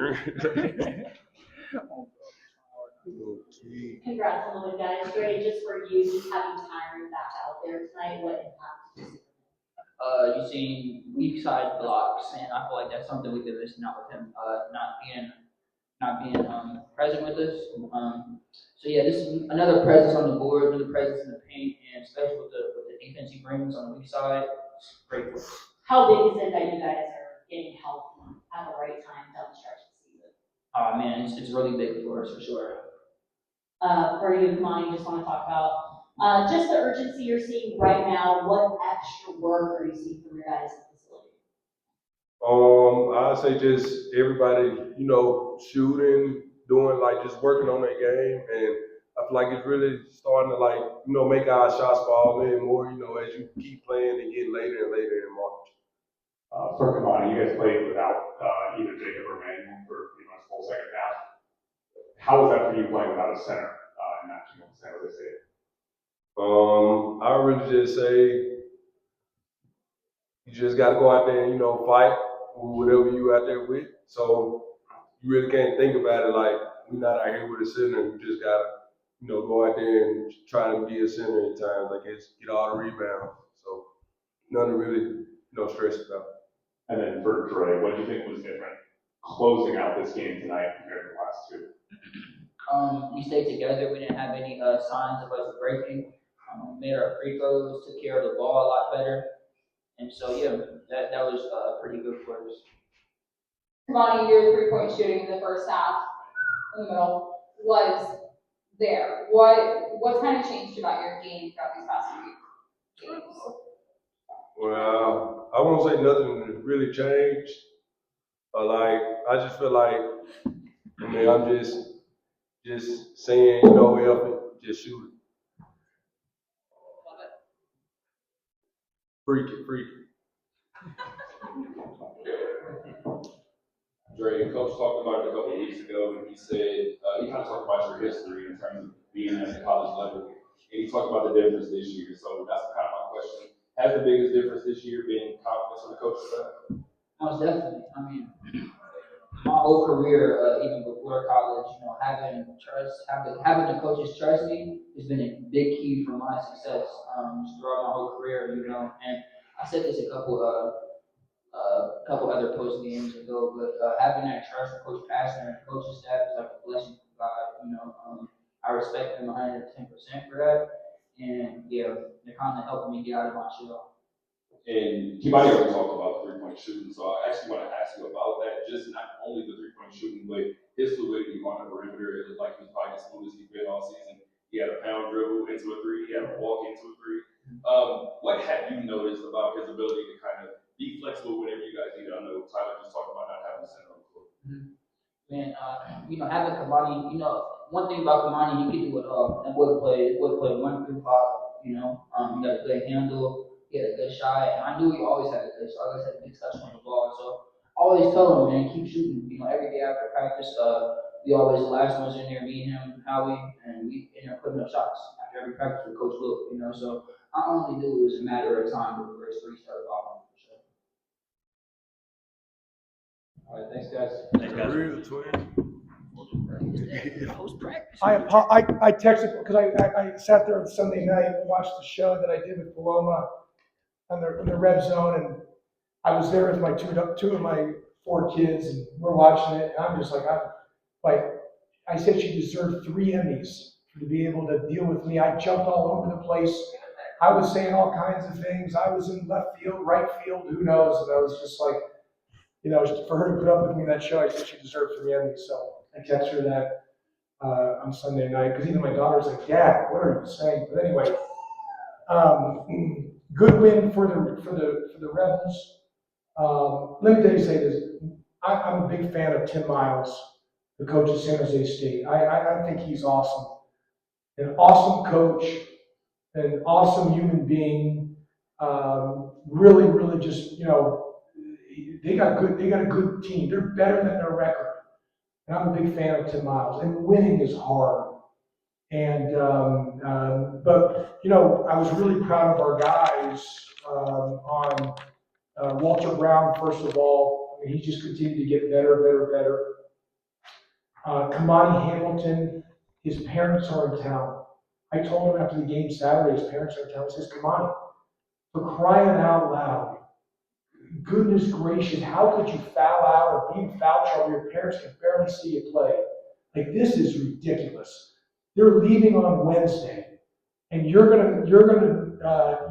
Okay. Congrats on the win, guys. Great, just for you, just having Tyron back out there tonight, what impact did you see? You seen weak side blocks, and I feel like that's something we've been missing out with him, not being present with us. So yeah, this is another presence on the board, another presence in the paint, and especially with the defense he brings on the weak side, it's great for us. How big is it that you guys are getting healthy at the right time down the stretch of the season? Man, it's really big for us for sure. For you, Kamani, just want to talk about just the urgency you're seeing right now. What extra work are you seeing from your guys at the facility? I'd say just everybody, shooting, doing just working on their game, and I feel like it's really starting to make our shots fall in more, as you keep playing and get later and later in March. For Kamani, you guys played without either Jacob or Manuel for pretty much the full second half. How was that for you playing without a center in that San Jose State? I would really just say you just got to go out there and fight with whatever you out there with. So you really can't think about it like we're not out here with a center. You just got to go out there and try to be a center at times. Get all the rebounds. So nothing really stress about. And then for Dre, what do you think was different closing out this game tonight compared to the last two? We stayed together. We didn't have any signs of us breaking. Made our free throws, took care of the ball a lot better, and so yeah, that was pretty good for us. Kamani, your 3-point shooting in the first half, in the middle, was there. What kind of changed about your game throughout these past few games? Well, I won't say nothing really changed. I just feel like, I'm just saying, effort, just shoot it. Freak it. Dre, Coach talked about it a couple of weeks ago, and he said, he kind of talked about your history in terms of being at the college level, and he talked about the difference this year. So that's kind of my question. Has the biggest difference this year been confidence on the coach's side? Most definitely. I mean, my whole career, even before college, having the coaches trust me has been a big key for my success throughout my whole career. And I said this a couple other post games ago, but having that trust from Coach Pastor and the coaching staff is like a blessing from God. I respect them 110% for that, and yeah, they're kind of helping me get out of my shell. And Kimani already talked about 3-point shooting, so I actually want to ask you about that. Just not only the 3-point shooting, but his fluidity on the perimeter. It looked like he was probably as smooth as he's been all season. He had a pound dribble into a three. He had a walk into a three. What have you noticed about his ability to kind of be flexible whenever you guys need it? I know Tyler just talked about not having a center on the court. Man, having Kamani, one thing about Kamani, he can do it all. That boy play 1-3 pop. He got a good handle. He had a good shot, and I knew he always had a good shot. Always had a big touch on the ball. So I always tell him, man, keep shooting. Every day after practice, we always the last ones in there, me and him, Howie, and we in there putting up shots after every practice with Coach Luke. So I only knew it was a matter of time before his three started falling for sure. All right, thanks guys. Real twin. I texted because I sat there on Sunday night and watched the show that I did with Paloma on the Red Zone, and I was there with my two of my 4 kids, and we're watching it, and I'm just like, I said she deserved 3 Emmys to be able to deal with me. I jumped all over the place. I was saying all kinds of things. I was in left field, right field, who knows? And I was just like, for her to put up with me in that show, I said she deserved 3 Emmys. So I texted her that on Sunday night, because even my daughter's like, Dad, what are you saying? But anyway, good win for the Rebels. Let me say this. I'm a big fan of Tim Miles, the coach of San Jose State. I think he's awesome. An awesome coach, an awesome human being. Really, really just, they got a good team. They're better than their record. And I'm a big fan of Tim Miles. And winning is hard. And but I was really proud of our guys on Walter Brown. First of all, he just continued to get better. Kamani Hamilton, his parents are in town. I told him after the game Saturday, his parents are in town. He says, Kamani, for crying out loud, goodness gracious, how could you foul out or be in foul trouble? Your parents can barely see you play. Like, this is ridiculous. They're leaving on Wednesday, and you're gonna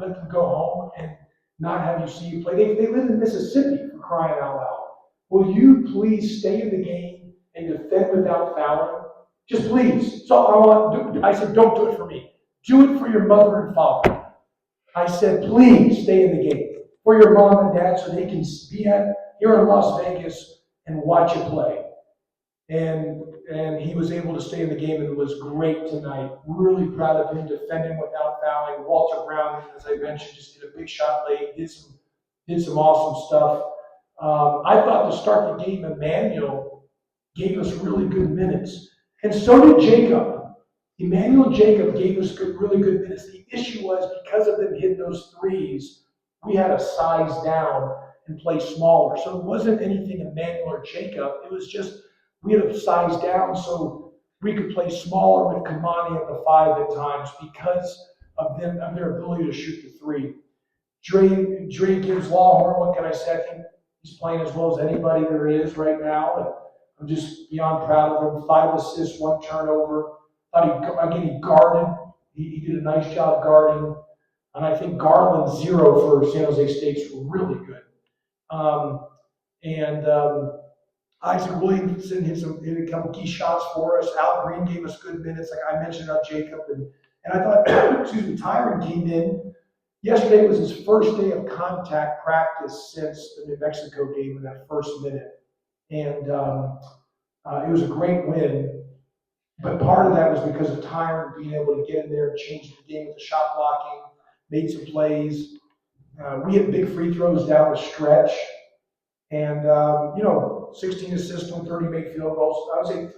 let them go home and not have you see you play. They live in Mississippi, for crying out loud. Will you please stay in the game and defend without fouling? Just please. So I said, don't do it for me. Do it for your mother and father. I said, please stay in the game for your mom and dad so they can be here in Las Vegas and watch you play. And he was able to stay in the game and it was great tonight. Really proud of him defending without fouling. Walter Brown, as I mentioned, just did a big shot late, did some awesome stuff. I thought to start the game, Emmanuel gave us really good minutes. And so did Jacob. Emmanuel and Jacob gave us really good minutes. The issue was because of them hitting those threes, we had to size down and play smaller. So it wasn't anything Emmanuel or Jacob. It was just we had to size down so we could play smaller with Kamani at the 5 at times because of their ability to shoot the three. Dre gives Lawhorn, what can I say? I think he's playing as well as anybody there is right now. And I'm just beyond proud of him. 5 assists, 1 turnover. He guarded. He did a nice job guarding. And I think Garland 0 for San Jose State's really good. Isaac Williamson hit a couple key shots for us. Al Green gave us good minutes, like I mentioned about Jacob. And I thought, Tyron came in. Yesterday was his first day of contact practice since the New Mexico game in that first minute. And it was a great win. But part of that was because of Tyron being able to get in there and change the game with the shot blocking, made some plays. We had big free throws down the stretch. And, 16 assists on 30 make field goals. I would say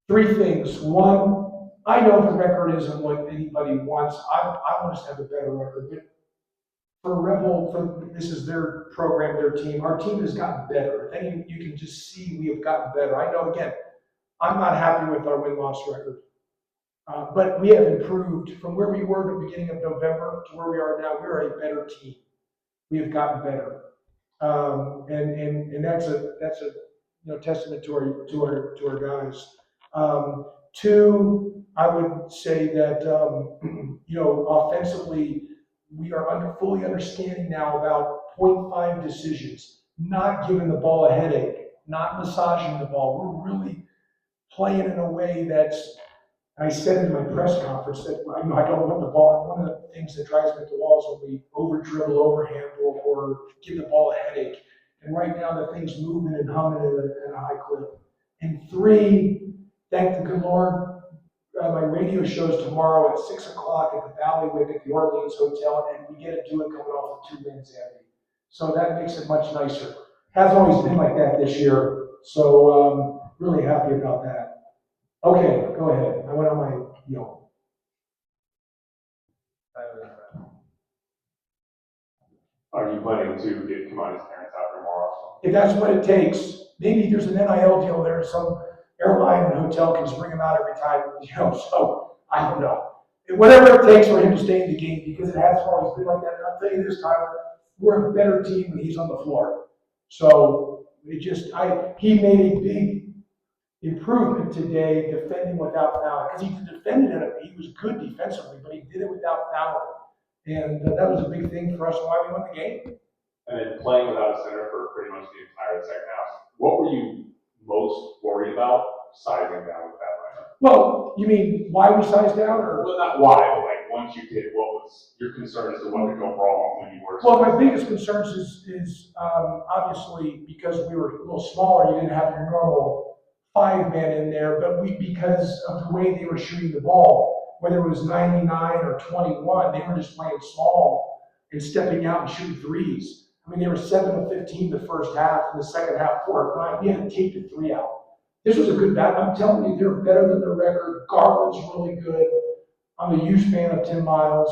3 things. One, I know the record isn't what anybody wants. I want us to have a better record. But for Rebel, this is their program, their team. Our team has gotten better. I think you can just see we have gotten better. I know, again, I'm not happy with our win-loss record. But we have improved from where we were at the beginning of November to where we are now. We're a better team. We have gotten better. And that's a testament to our guys. 2, I would say that offensively we are fully understanding now about 0.5 decisions, not giving the ball a headache, not massaging the ball. We're really playing in a way that's. I said in my press conference that I don't want the ball. One of the things that drives me at the wall is when we over dribble, overhandle, or give the ball a headache. And right now the thing's moving and humming at a high clip. And 3, thank the good Lord, my radio show's tomorrow at 6 o'clock at the Ballywick at the Orleans Hotel, and we get to do it coming off of 2 wins, Andy. So that makes it much nicer. Hasn't always been like that this year, so really happy about that. Okay, go ahead. I went on my, Are you planning to get Kamani's parents out there more often? If that's what it takes, maybe there's an NIL deal there, some airline and hotel can just bring him out every time, so I don't know. Whatever it takes for him to stay in the game, because it hasn't always been like that. And I'll tell you this, Tyler, we're a better team when he's on the floor. So he made a big improvement today defending without fouling, because he defended it. He was good defensively, but he did it without fouling. And that was a big thing for us and why we won the game. And then playing without a center for pretty much the entire second half, what were you most worried about sizing down with that lineup? Well, you mean why we sized down, or? Well, not why, but like once you did, what was your concern as to what could go wrong when you were? Well, my biggest concerns is obviously because we were a little smaller, you didn't have your normal 5-man in there, but because of the way they were shooting the ball, whether it was 99 or 21, they were just playing small and stepping out and shooting threes. I mean, they were 7 of 15 the first half, and the second half 4 of 9. We had to take the 3 out. This was a good battle. I'm telling you, they're better than their record. Garland's really good. I'm a huge fan of Tim Miles.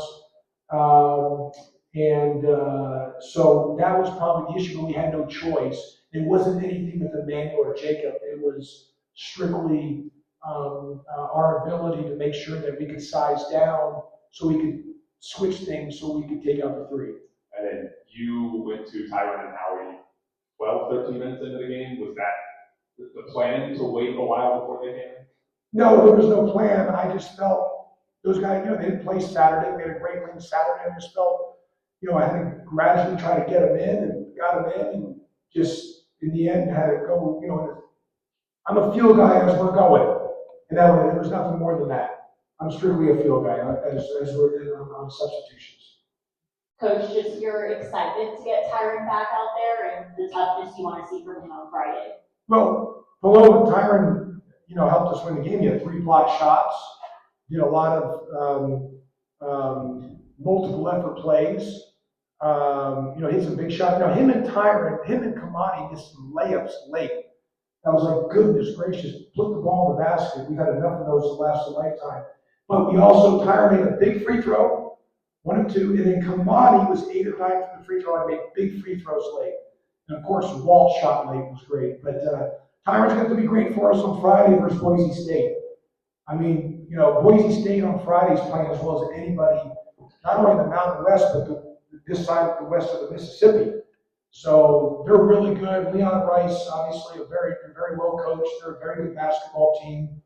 So that was probably the issue, but we had no choice. It wasn't anything with Emmanuel or Jacob. It was strictly our ability to make sure that we could size down so we could switch things so we could take out the three. And then you went to Tyron and Howie 12, 13 minutes into the game. Was that the plan to wait a while before they came in? No, there was no plan. I just felt those guys, they didn't play Saturday. We had a great win Saturday. I just felt, I had to gradually try to get them in and got them in and just in the end had to go, I'm a field guy as we're going. And there was nothing more than that. I'm strictly a field guy as we're in on substitutions. Coach, just your excitement to get Tyron back out there and the toughness you want to see from him on Friday. Well, below Tyron, helped us win the game. He had 3 blocked shots, did a lot of multiple effort plays. Hit some big shots. Him and Tyron, him and Kamani did some layups late. I was like, goodness gracious, put the ball in the basket. We've had enough of those to last a lifetime. But we also, Tyron made a big free throw, 1 of 2, and then Kamani was 8 of 9 from the free throw and made big free throws late. And of course, Walt's shot late was great. But Tyron's going to be great for us on Friday versus Boise State. I mean, Boise State on Friday is playing as well as anybody, not only in the Mountain West, but this side of the west of the Mississippi. So they're really good. Leon Rice, obviously, they're very well coached. They're a very good basketball team.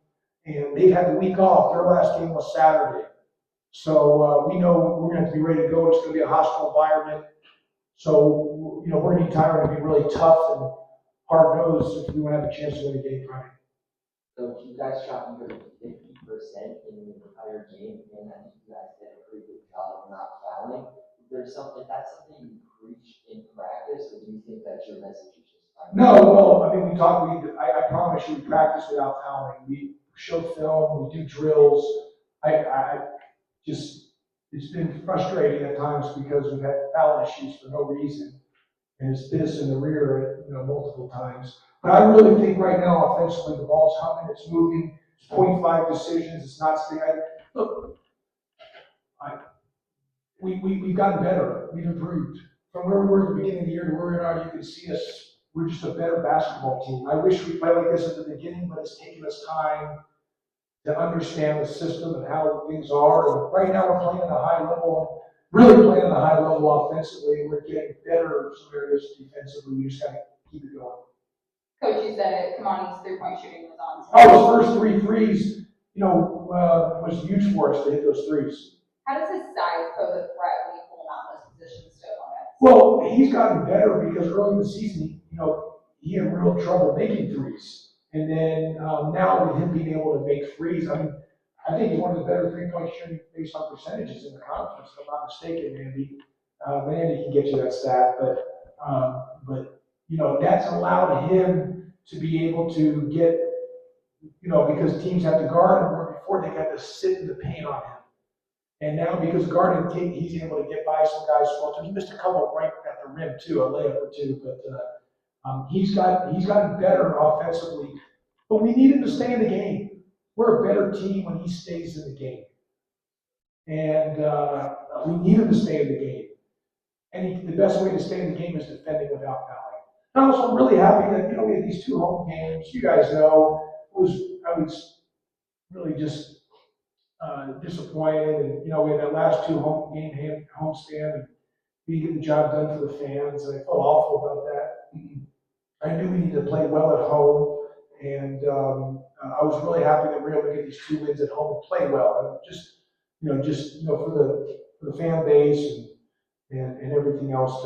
And they've had the week off. Their last game was Saturday. So we know we're going to have to be ready to go. It's going to be a hostile environment. So, we're going to need Tyron to be really tough and hard-nosed if we want to have a chance to win the game Friday. So you guys shot under 50% in the entire game, and I think you guys did a pretty good job of not fouling. Is that's something you preach in practice, or do you think that's your message is just fine? No, well, I mean, I promise you, we practice without fouling. We show film, we do drills. It's been frustrating at times because we've had foul issues for no reason. And it's bit us in the rear, multiple times. But I really think right now, offensively, the ball's humming, it's moving, it's 0.5 decisions, it's not staying. We've gotten better, we've improved. From where we were at the beginning of the year to where we are, you can see us, we're just a better basketball team. I wish we played like this at the beginning, but it's taken us time to understand the system and how things are. And right now we're playing at a high level, really playing at a high level offensively, and we're getting better in some areas defensively. We just got to keep it going. Coach, you said it, Kamani's 3-point shooting was on. Oh, his first 3 threes, was huge for us to hit those threes. How does his size pose a threat when you pull him out in those positions to opponents? Well, he's gotten better because early in the season, he had real trouble making threes. And then now with him being able to make threes, I think he's one of the better 3-point shooting based on percentages in the conference, if I'm not mistaken, Andy. Andy can get you that stat, but that's allowed him to be able to get, because teams have to guard him, where before they had to sit in the paint on him. And now because guarding, he's able to get by some guys. Well, he missed a couple right at the rim too, a layup or 2, but he's gotten better offensively. But we need him to stay in the game. We're a better team when he stays in the game. And we need him to stay in the game. And the best way to stay in the game is defending without fouling. And I'm also really happy that, we had these 2 home games. You guys know, I was really just disappointed. And, we had that last 2 homestand, and we didn't get the job done for the fans. And I felt awful about that. I knew we needed to play well at home. And I was really happy that we were able to get these 2 wins at home and play well. And for the fan base and everything else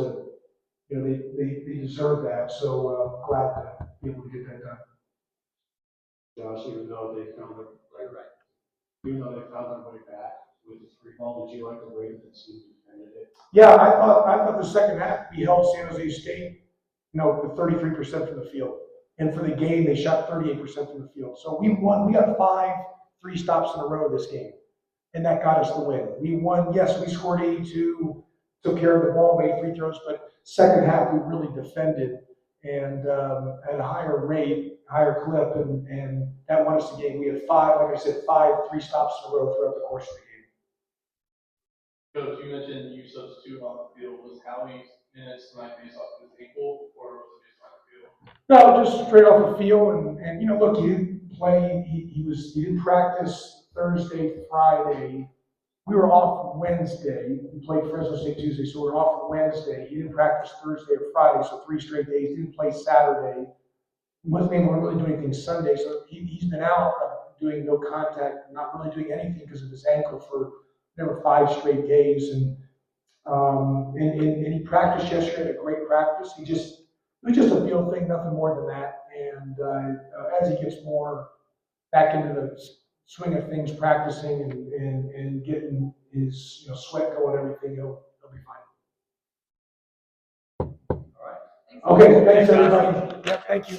they deserve that. So glad to be able to get that done. Josh, even though they found their way back with the 3 ball, did you like the way that the team defended it? Yeah, I thought the second half we held San Jose State, with 33% from the field. And for the game, they shot 38% from the field. So we won. We got 5 3 stops in a row this game. And that got us the win. We won. Yes, we scored 82, took care of the ball, made free throws, but second half we really defended and at a higher rate, higher clip, and that won us the game. We had 5, like I said, 5 3 stops in a row throughout the course of the game. Coach, you mentioned you substitute on the field. Was Howie's minutes tonight based off his ankle, or was it based on the field? No, just straight off the field, and, look, he didn't play, he didn't practice Thursday, Friday. We were off Wednesday, we played Fresno State Tuesday, so we were off Wednesday. He didn't practice Thursday or Friday, so 3 straight days, didn't play Saturday. Wasn't able to really do anything Sunday, so he's been out doing no contact, not really doing anything because of his ankle for, 5 straight days, and he practiced yesterday, had a great practice. It was just a field thing, nothing more than that. And as he gets more back into the swing of things, practicing and getting his sweat going, everything, he'll be fine. Thanks. Okay, thanks everybody. Yep, thank you.